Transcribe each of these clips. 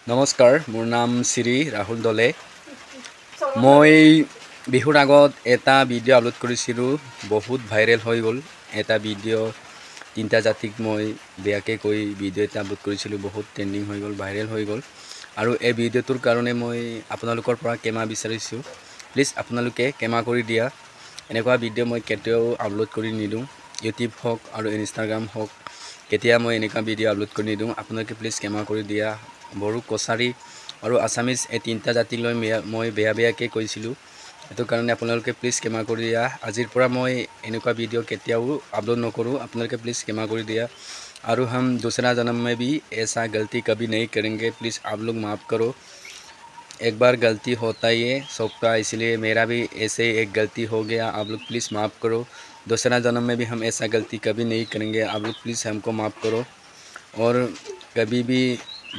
নমস্কাৰ, মোৰ নাম শ্ৰী ৰাহুল দলে। মই বিহুৰ আগত এটা ভিডিঅ' আপলোড কৰিছিলোঁ, বহুত ভাইৰেল হৈ গ'ল। এটা ভিডিঅ' তিনিটা জাতিক মই বেয়াকৈ কৈ ভিডিঅ' এটা আপলোড কৰিছিলোঁ, বহুত ট্ৰেণ্ডিং হৈ গ'ল, ভাইৰেল হৈ গ'ল। আৰু এই ভিডিঅ'টোৰ কাৰণে মই আপোনালোকৰ পৰা ক্ষমা বিচাৰিছোঁ। প্লিজ আপোনালোকে ক্ষমা কৰি দিয়া। এনেকুৱা ভিডিঅ' মই কেতিয়াও আপলোড কৰি নিদিওঁ, ইউটিউব হওক আৰু ইনষ্টাগ্ৰাম হওক, কেতিয়া মই এনেকুৱা ভিডিঅ' আপলোড কৰি নিদিওঁ। আপোনালোকে প্লিজ ক্ষমা কৰি দিয়া। বড়ো, কছাৰী আৰু আছামিজ এই তিনিটা জাতিলৈ মই বেয়াকৈ কৈছিলোঁ, সেইটো কাৰণে আপোনালোকে প্লিজ ক্ষমা কৰি দিয়া। আজিৰ পৰা মই এনেকুৱা ভিডিঅ' কেতিয়াও আপলোড নকৰোঁ, আপোনালোকে প্লিজ ক্ষমা কৰি দিয়া। और हम दूसरा जन्म में भी ऐसा गलती कभी नहीं करेंगे, प्लीज़ आप लोग माफ़ करो। एक बार गलती होता ही है सबका, इसलिए मेरा भी ऐसे एक गलती हो गया, आप लोग प्लीज़ माफ़ करो। दूसरा जन्म में भी हम ऐसा गलती कभी नहीं करेंगे, आप लोग प्लीज़ हमको माफ़ करो। और कभी भी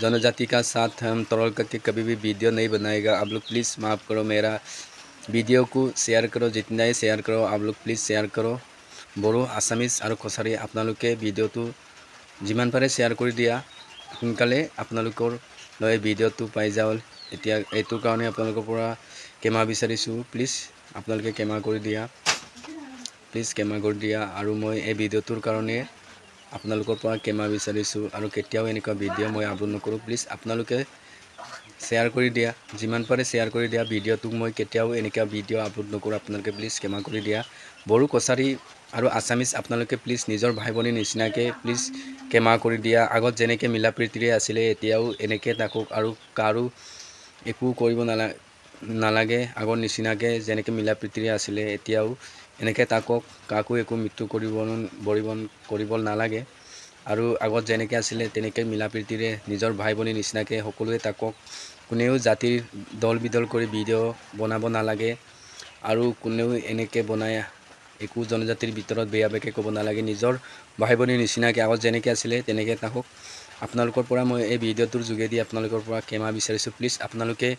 जनजाति का साथ हम ट्रोल करके कभी भी वीडियो नहीं बनाएगा, आप लोग प्लीज़ माफ़ करो। मेरा वीडियो को शेयर करो, जितना ही शेयर करो आप लोग प्लीज़ शेयर करो। বড়ো, আছামিজ আৰু কছাৰী আপোনালোকে ভিডিঅ'টো যিমান পাৰে শ্বেয়াৰ কৰি দিয়া, সোনকালে আপোনালোকৰ লৈ ভিডিঅ'টো পাই যাওক। এতিয়া এইটোৰ কাৰণে আপোনালোকৰ পৰা ক্ষমা বিচাৰিছোঁ, প্লিজ আপোনালোকে ক্ষমা কৰি দিয়া, প্লিজ ক্ষমা কৰি দিয়া। আৰু মই এই ভিডিঅ'টোৰ কাৰণে আপোনালোকৰ পৰা ক্ষমা বিচাৰিছোঁ, আৰু কেতিয়াও এনেকুৱা ভিডিঅ' মই আপলোড নকৰোঁ। প্লিজ আপোনালোকে শ্বেয়াৰ কৰি দিয়া, যিমান পাৰে শ্বেয়াৰ কৰি দিয়া ভিডিঅ'টোক। মই কেতিয়াও এনেকুৱা ভিডিঅ' আপলোড নকৰোঁ, আপোনালোকে প্লিজ ক্ষমা কৰি দিয়া। বড়ো, কছাৰী আৰু আছামিজ আপোনালোকে প্লিজ নিজৰ ভাই ভনীৰ নিচিনাকৈ প্লিজ ক্ষমা কৰি দিয়া। আগত যেনেকৈ মিলা প্ৰীতিৰে আছিলে এতিয়াও এনেকৈ থাকক, আৰু কাৰো একো কৰিব নালাগে। আগৰ নিচিনাকৈ যেনেকৈ মিলা প্ৰীতিৰে আছিলে এতিয়াও এনেকৈ থাকক, কাকো একো মৃত্যু কৰিব নালাগে। আৰু আগত যেনেকৈ আছিলে তেনেকৈ মিলা প্ৰীতিৰে নিজৰ ভাই ভনীৰ নিচিনাকৈ সকলোৱে থাকক। কোনেও জাতিৰ দল বিদল কৰি ভিডিঅ' বনাব নালাগে, আৰু কোনেও এনেকৈ বনাই একো জনজাতিৰ ভিতৰত বেয়াকৈ ক'ব নালাগে। নিজৰ ভাই ভনীৰ নিচিনাকৈ আগত যেনেকৈ আছিলে তেনেকৈ থাকক। আপোনালোকৰ পৰা মই এই ভিডিঅ'টোৰ যোগেদি আপোনালোকৰ পৰা ক্ষমা বিচাৰিছোঁ। প্লিজ আপোনালোকে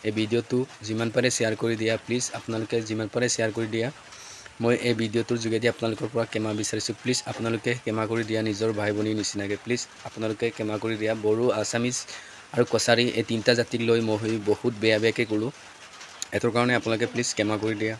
এই ভিডিঅ'টো যিমান পাৰে শ্বেয়াৰ কৰি দিয়া, প্লিজ আপোনালোকে যিমান পাৰে শ্বেয়াৰ কৰি দিয়া। মই এই ভিডিঅ'টোৰ যোগেদি আপোনালোকৰ পৰা ক্ষমা বিচাৰিছোঁ, প্লিজ আপোনালোকে ক্ষমা কৰি দিয়া নিজৰ ভাই ভনীৰ নিচিনাকৈ, প্লিজ আপোনালোকে ক্ষমা কৰি দিয়া। বড়ো, আছামিজ আৰু কছাৰী এই তিনিটা জাতিক লৈ মই বহুত বেয়াকৈ ক'লোঁ, এইটোৰ কাৰণে আপোনালোকে প্লিজ ক্ষমা কৰি দিয়া।